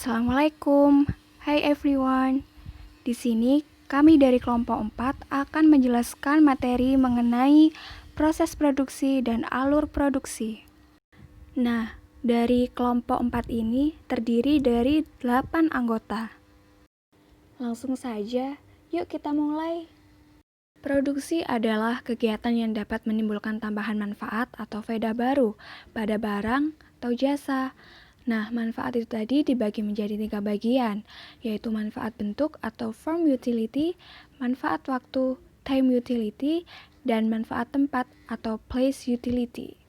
Assalamualaikum. Hai everyone. Di sini kami dari kelompok 4 akan menjelaskan materi mengenai proses produksi dan alur produksi. Nah, dari kelompok 4 ini terdiri dari 8 anggota. Langsung saja, yuk kita mulai. Produksi adalah kegiatan yang dapat menimbulkan tambahan manfaat atau faedah baru pada barang atau jasa. Nah, manfaat itu tadi dibagi menjadi 3 bagian, yaitu manfaat bentuk atau form utility, manfaat waktu, time utility, dan manfaat tempat atau place utility.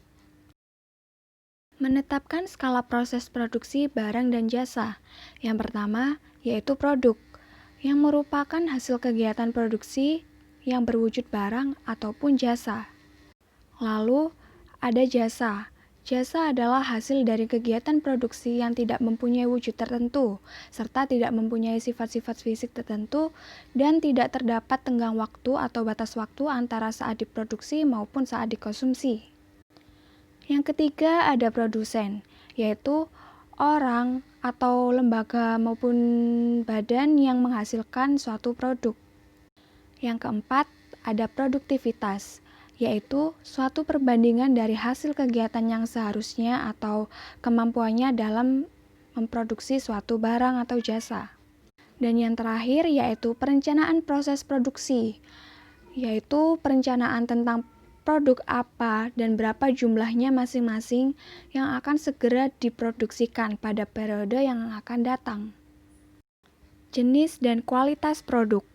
Menetapkan skala proses produksi barang dan jasa. Yang pertama, yaitu produk, yang merupakan hasil kegiatan produksi yang berwujud barang ataupun jasa. Lalu, ada jasa. Jasa adalah hasil dari kegiatan produksi yang tidak mempunyai wujud tertentu, serta tidak mempunyai sifat-sifat fisik tertentu, dan tidak terdapat tenggang waktu atau batas waktu antara saat diproduksi maupun saat dikonsumsi. Yang ketiga ada produsen, yaitu orang atau lembaga maupun badan yang menghasilkan suatu produk. Yang keempat ada produktivitas, yaitu suatu perbandingan dari hasil kegiatan yang seharusnya atau kemampuannya dalam memproduksi suatu barang atau jasa. Dan yang terakhir yaitu perencanaan proses produksi, yaitu perencanaan tentang produk apa dan berapa jumlahnya masing-masing yang akan segera diproduksikan pada periode yang akan datang. Jenis dan kualitas produk.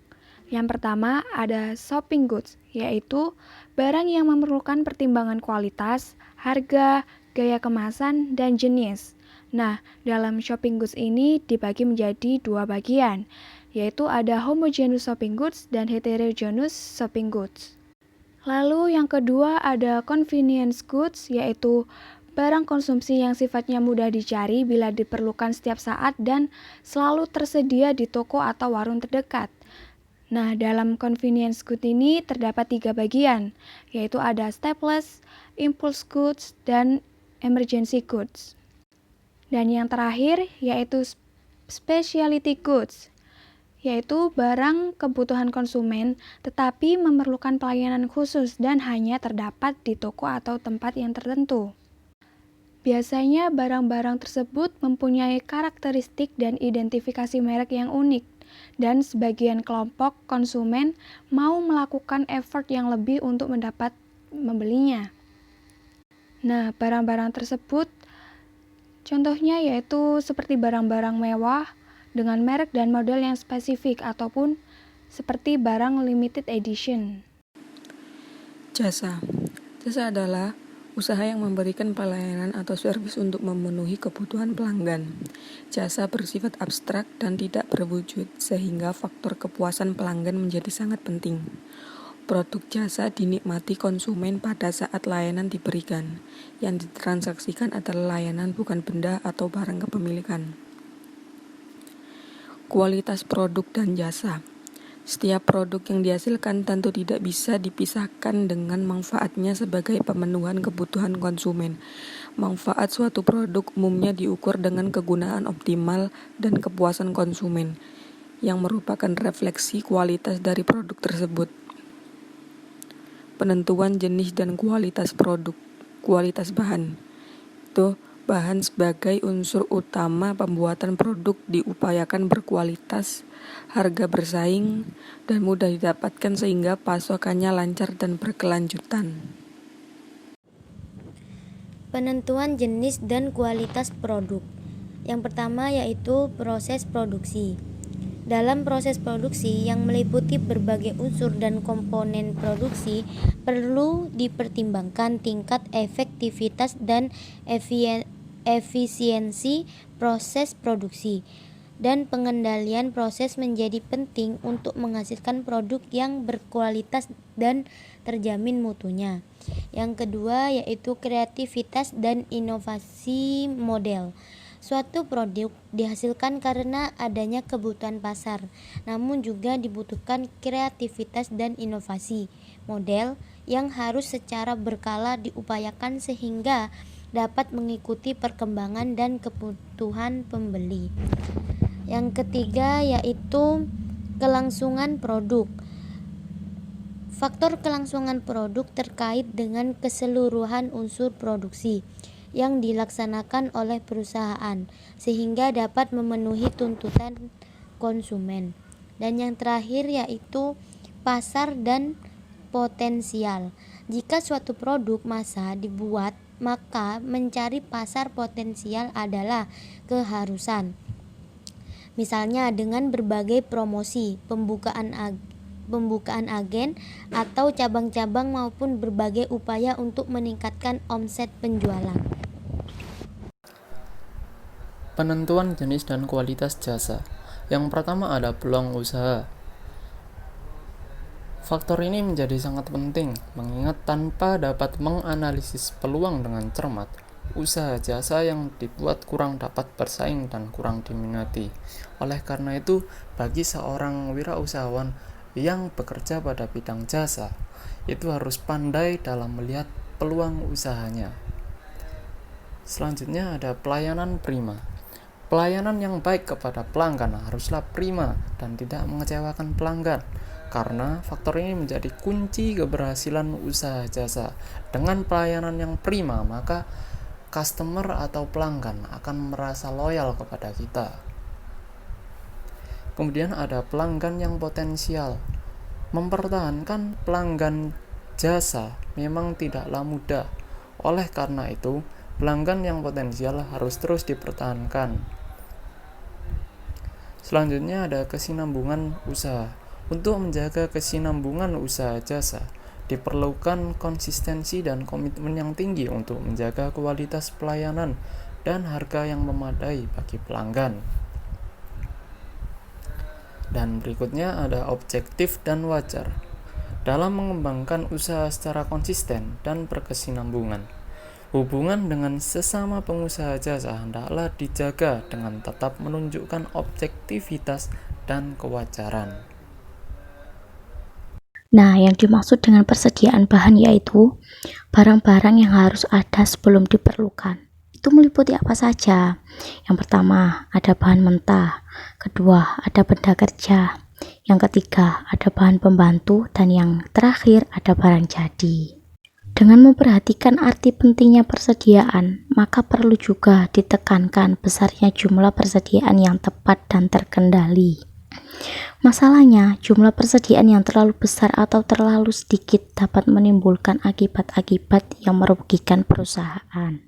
Yang pertama ada shopping goods, yaitu barang yang memerlukan pertimbangan kualitas, harga, gaya kemasan, dan jenis. Nah, dalam shopping goods ini dibagi menjadi 2 bagian, yaitu ada homogeneous shopping goods dan heterogeneous shopping goods. Lalu yang kedua ada convenience goods, yaitu barang konsumsi yang sifatnya mudah dicari bila diperlukan setiap saat dan selalu tersedia di toko atau warung terdekat. Nah, dalam convenience goods ini terdapat 3 bagian, yaitu ada staples, impulse goods, dan emergency goods. Dan yang terakhir yaitu specialty goods, yaitu barang kebutuhan konsumen tetapi memerlukan pelayanan khusus dan hanya terdapat di toko atau tempat yang tertentu. Biasanya barang-barang tersebut mempunyai karakteristik dan identifikasi merek yang unik, dan sebagian kelompok konsumen mau melakukan effort yang lebih untuk mendapat membelinya. Nah, barang-barang tersebut contohnya yaitu seperti barang-barang mewah dengan merek dan model yang spesifik ataupun seperti barang limited edition. Jasa. Jasa adalah usaha yang memberikan pelayanan atau servis untuk memenuhi kebutuhan pelanggan. Jasa bersifat abstrak dan tidak berwujud, sehingga faktor kepuasan pelanggan menjadi sangat penting. Produk jasa dinikmati konsumen pada saat layanan diberikan. Yang ditransaksikan adalah layanan, bukan benda atau barang kepemilikan. Kualitas produk dan jasa. Setiap produk yang dihasilkan tentu tidak bisa dipisahkan dengan manfaatnya sebagai pemenuhan kebutuhan konsumen. Manfaat suatu produk umumnya diukur dengan kegunaan optimal dan kepuasan konsumen, yang merupakan refleksi kualitas dari produk tersebut. Penentuan jenis dan kualitas produk. Kualitas bahan. Bahan sebagai unsur utama pembuatan produk diupayakan berkualitas, harga bersaing, dan mudah didapatkan sehingga pasokannya lancar dan berkelanjutan. Penentuan jenis dan kualitas produk. Yang pertama yaitu proses produksi. Dalam proses produksi yang meliputi berbagai unsur dan komponen produksi, perlu dipertimbangkan tingkat efektivitas dan efisiensi proses produksi, dan pengendalian proses menjadi penting untuk menghasilkan produk yang berkualitas dan terjamin mutunya. Yang kedua yaitu kreativitas dan inovasi model. Suatu produk dihasilkan karena adanya kebutuhan pasar, namun juga dibutuhkan kreativitas dan inovasi model yang harus secara berkala diupayakan sehingga dapat mengikuti perkembangan dan kebutuhan pembeli. Yang ketiga yaitu kelangsungan produk. Faktor kelangsungan produk terkait dengan keseluruhan unsur produksi yang dilaksanakan oleh perusahaan sehingga dapat memenuhi tuntutan konsumen. Dan yang terakhir yaitu pasar dan potensial. Jika suatu produk massa dibuat, maka mencari pasar potensial adalah keharusan. Misalnya dengan berbagai promosi, pembukaan agen atau cabang-cabang maupun berbagai upaya untuk meningkatkan omset penjualan. Penentuan jenis dan kualitas jasa. Yang pertama ada peluang usaha. Faktor ini menjadi sangat penting, mengingat tanpa dapat menganalisis peluang dengan cermat, usaha jasa yang dibuat kurang dapat bersaing dan kurang diminati. Oleh karena itu, bagi seorang wirausahawan yang bekerja pada bidang jasa, itu harus pandai dalam melihat peluang usahanya. Selanjutnya ada pelayanan prima. Pelayanan yang baik kepada pelanggan haruslah prima dan tidak mengecewakan pelanggan, karena faktor ini menjadi kunci keberhasilan usaha jasa. Dengan pelayanan yang prima, maka customer atau pelanggan akan merasa loyal kepada kita. Kemudian ada pelanggan yang potensial. Mempertahankan pelanggan jasa memang tidaklah mudah. Oleh karena itu, pelanggan yang potensial harus terus dipertahankan. Selanjutnya ada kesinambungan usaha. Untuk menjaga kesinambungan usaha jasa, diperlukan konsistensi dan komitmen yang tinggi untuk menjaga kualitas pelayanan dan harga yang memadai bagi pelanggan. Dan berikutnya ada objektif dan wajar. Dalam mengembangkan usaha secara konsisten dan berkesinambungan, hubungan dengan sesama pengusaha jasa hendaklah dijaga dengan tetap menunjukkan objektivitas dan kewajaran. Nah, yang dimaksud dengan persediaan bahan yaitu barang-barang yang harus ada sebelum diperlukan. Itu meliputi apa saja? Yang pertama, ada bahan mentah. Kedua, ada benda kerja. Yang ketiga, ada bahan pembantu. Dan yang terakhir, ada barang jadi. Dengan memperhatikan arti pentingnya persediaan, maka perlu juga ditekankan besarnya jumlah persediaan yang tepat dan terkendali. Masalahnya, jumlah persediaan yang terlalu besar atau terlalu sedikit dapat menimbulkan akibat-akibat yang merugikan perusahaan.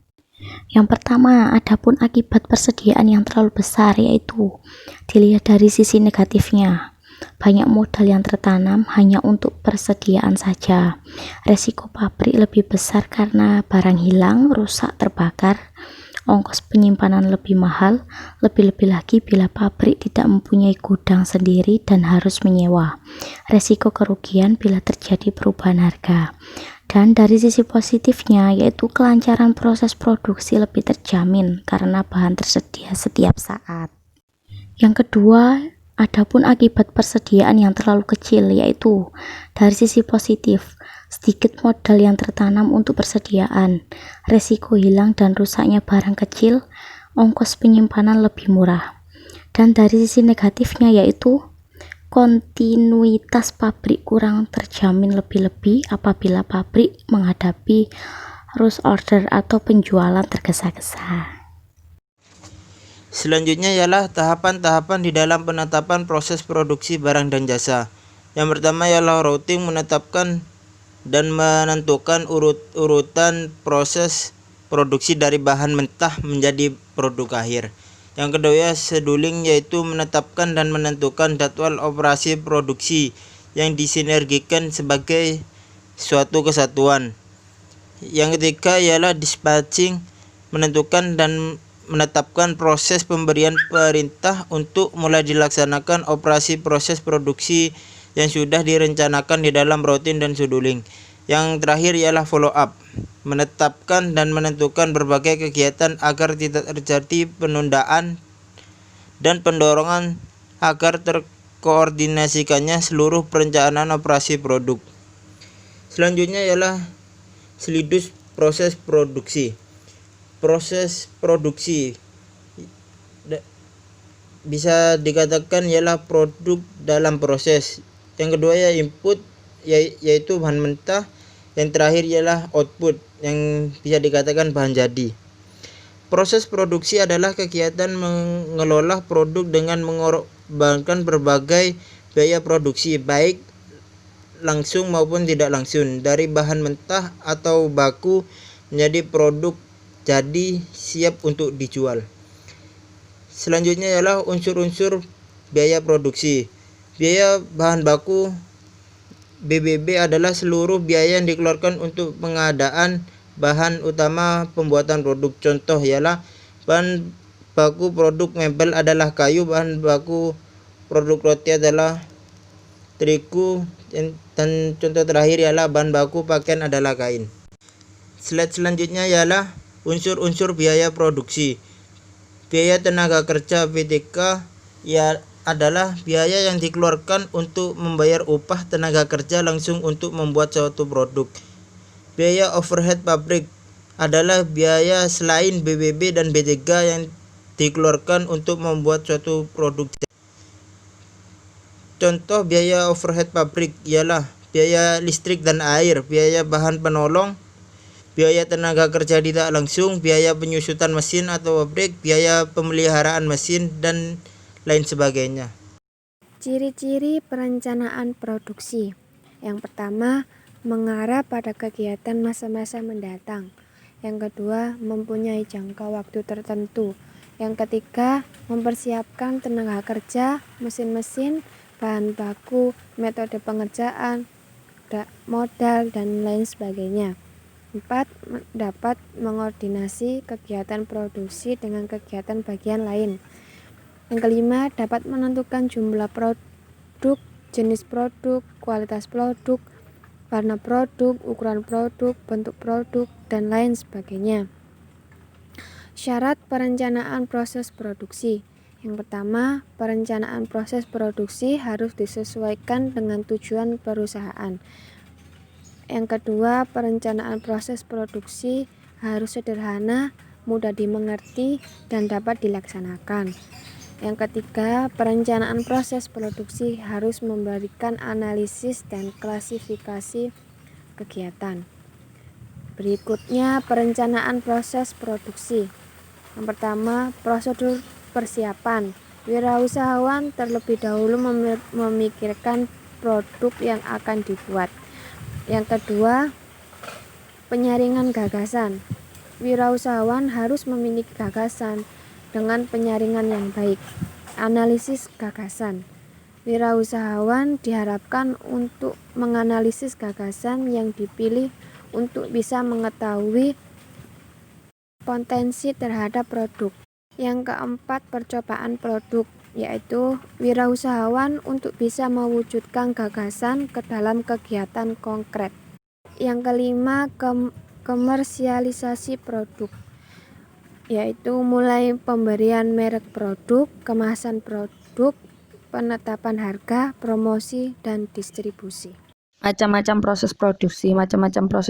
Yang pertama, adapun akibat persediaan yang terlalu besar yaitu dilihat dari sisi negatifnya. Banyak modal yang tertanam hanya untuk persediaan saja. Resiko pabrik lebih besar karena barang hilang, rusak, terbakar. Ongkos penyimpanan lebih mahal, lebih-lebih lagi bila pabrik tidak mempunyai gudang sendiri dan harus menyewa. Resiko kerugian bila terjadi perubahan harga. Dan dari sisi positifnya yaitu kelancaran proses produksi lebih terjamin karena bahan tersedia setiap saat. Yang kedua, adapun akibat persediaan yang terlalu kecil yaitu dari sisi positif, sedikit modal yang tertanam untuk persediaan, resiko hilang dan rusaknya barang kecil, ongkos penyimpanan lebih murah. Dan dari sisi negatifnya yaitu kontinuitas pabrik kurang terjamin lebih-lebih apabila pabrik menghadapi rush order atau penjualan tergesa-gesa. Selanjutnya ialah tahapan-tahapan di dalam penetapan proses produksi barang dan jasa. Yang pertama ialah routing, menetapkan dan menentukan urutan proses produksi dari bahan mentah menjadi produk akhir. Yang kedua scheduling, yaitu menetapkan dan menentukan jadwal operasi produksi yang disinergikan sebagai suatu kesatuan. Yang ketiga ialah dispatching, menentukan dan menetapkan proses pemberian perintah untuk mulai dilaksanakan operasi proses produksi yang sudah direncanakan di dalam routing dan scheduling. Yang terakhir ialah follow up, menetapkan dan menentukan berbagai kegiatan agar tidak terjadi penundaan dan pendorongan agar terkoordinasikannya seluruh perencanaan operasi produk. Selanjutnya ialah silidus proses produksi. proses produksi. Bisa dikatakan ialah produk dalam proses. Yang kedua ya input, yaitu bahan mentah. Yang terakhir ialah output, yang bisa dikatakan bahan jadi. Proses produksi adalah kegiatan mengelola produk dengan mengorbankan berbagai biaya produksi, baik langsung maupun tidak langsung, dari bahan mentah atau baku menjadi produk jadi siap untuk dijual. Selanjutnya ialah unsur-unsur biaya produksi. Biaya bahan baku BBB adalah seluruh biaya yang dikeluarkan untuk pengadaan bahan utama pembuatan produk. Contoh ialah bahan baku produk mebel adalah kayu, bahan baku produk roti adalah terigu, dan contoh terakhir ialah bahan baku pakaian adalah kain. Slide selanjutnya ialah unsur-unsur biaya produksi. Biaya tenaga kerja PTK adalah biaya yang dikeluarkan untuk membayar upah tenaga kerja langsung untuk membuat suatu produk. Biaya overhead pabrik adalah biaya selain BBB dan B3 yang dikeluarkan untuk membuat suatu produk. Contoh biaya overhead pabrik ialah biaya listrik dan air, biaya bahan penolong, biaya tenaga kerja tidak langsung, biaya penyusutan mesin atau pabrik, biaya pemeliharaan mesin, dan lain sebagainya. Ciri-ciri perencanaan produksi. Yang pertama, mengarah pada kegiatan masa-masa mendatang. Yang kedua, mempunyai jangka waktu tertentu. Yang ketiga, mempersiapkan tenaga kerja, mesin-mesin, bahan baku, metode pengerjaan, modal, dan lain sebagainya. 4. Dapat mengordinasi kegiatan produksi dengan kegiatan bagian lain. Yang kelima, dapat menentukan jumlah produk, jenis produk, kualitas produk, warna produk, ukuran produk, bentuk produk, dan lain sebagainya. Syarat perencanaan proses produksi. Yang pertama, perencanaan proses produksi harus disesuaikan dengan tujuan perusahaan. Yang kedua, perencanaan proses produksi harus sederhana, mudah dimengerti, dan dapat dilaksanakan. Yang ketiga, perencanaan proses produksi harus memberikan analisis dan klasifikasi kegiatan. Berikutnya, perencanaan proses produksi. Yang pertama, prosedur persiapan. Wirausahawan terlebih dahulu memikirkan produk yang akan dibuat. Yang kedua, penyaringan gagasan. Wirausahawan harus memiliki gagasan dengan penyaringan yang baik. Analisis gagasan. Wirausahawan diharapkan untuk menganalisis gagasan yang dipilih untuk bisa mengetahui potensi terhadap produk. Yang keempat, percobaan produk, yaitu wirausahawan untuk bisa mewujudkan gagasan ke dalam kegiatan konkret. Yang kelima, komersialisasi produk, yaitu mulai pemberian merek produk, kemasan produk, penetapan harga, promosi, dan distribusi. Macam-macam proses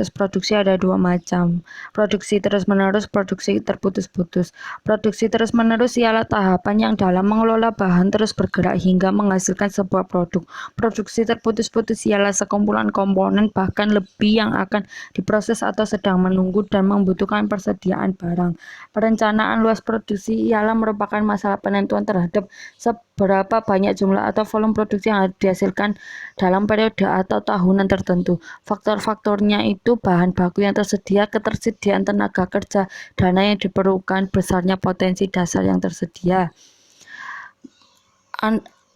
produksi ada dua macam. Produksi terus-menerus, produksi terputus-putus. Produksi terus-menerus ialah tahapan yang dalam mengelola bahan terus bergerak hingga menghasilkan sebuah produk. Produksi terputus-putus ialah sekumpulan komponen bahkan lebih yang akan diproses atau sedang menunggu dan membutuhkan persediaan barang. Perencanaan luas produksi ialah merupakan masalah penentuan terhadap seberapa banyak jumlah atau volume produksi yang harus dihasilkan dalam periode atau tahunan tertentu. Faktor-faktornya itu bahan baku yang tersedia, ketersediaan tenaga kerja, dana yang diperlukan, besarnya potensi dasar yang tersedia.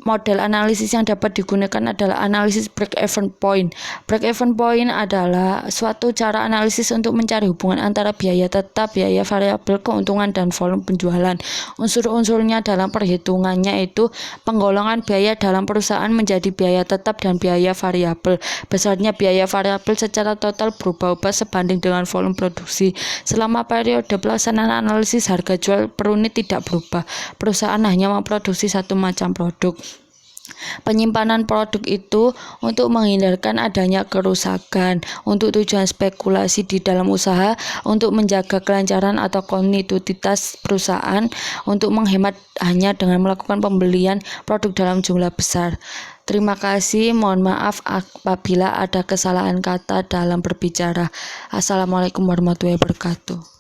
Model analisis yang dapat digunakan adalah analisis break-even point. Break-even point adalah suatu cara analisis untuk mencari hubungan antara biaya tetap, biaya variabel, keuntungan, dan volume penjualan. Unsur-unsurnya dalam perhitungannya itu penggolongan biaya dalam perusahaan menjadi biaya tetap dan biaya variabel. Besarnya biaya variabel secara total berubah-ubah sebanding dengan volume produksi. Selama periode pelaksanaan analisis, harga jual per unit tidak berubah. Perusahaan hanya memproduksi satu macam produk. Penyimpanan produk itu untuk menghindarkan adanya kerusakan, untuk tujuan spekulasi di dalam usaha, untuk menjaga kelancaran atau kontinuitas perusahaan, untuk menghemat hanya dengan melakukan pembelian produk dalam jumlah besar. Terima kasih, mohon maaf apabila ada kesalahan kata dalam berbicara. Assalamualaikum warahmatullahi wabarakatuh.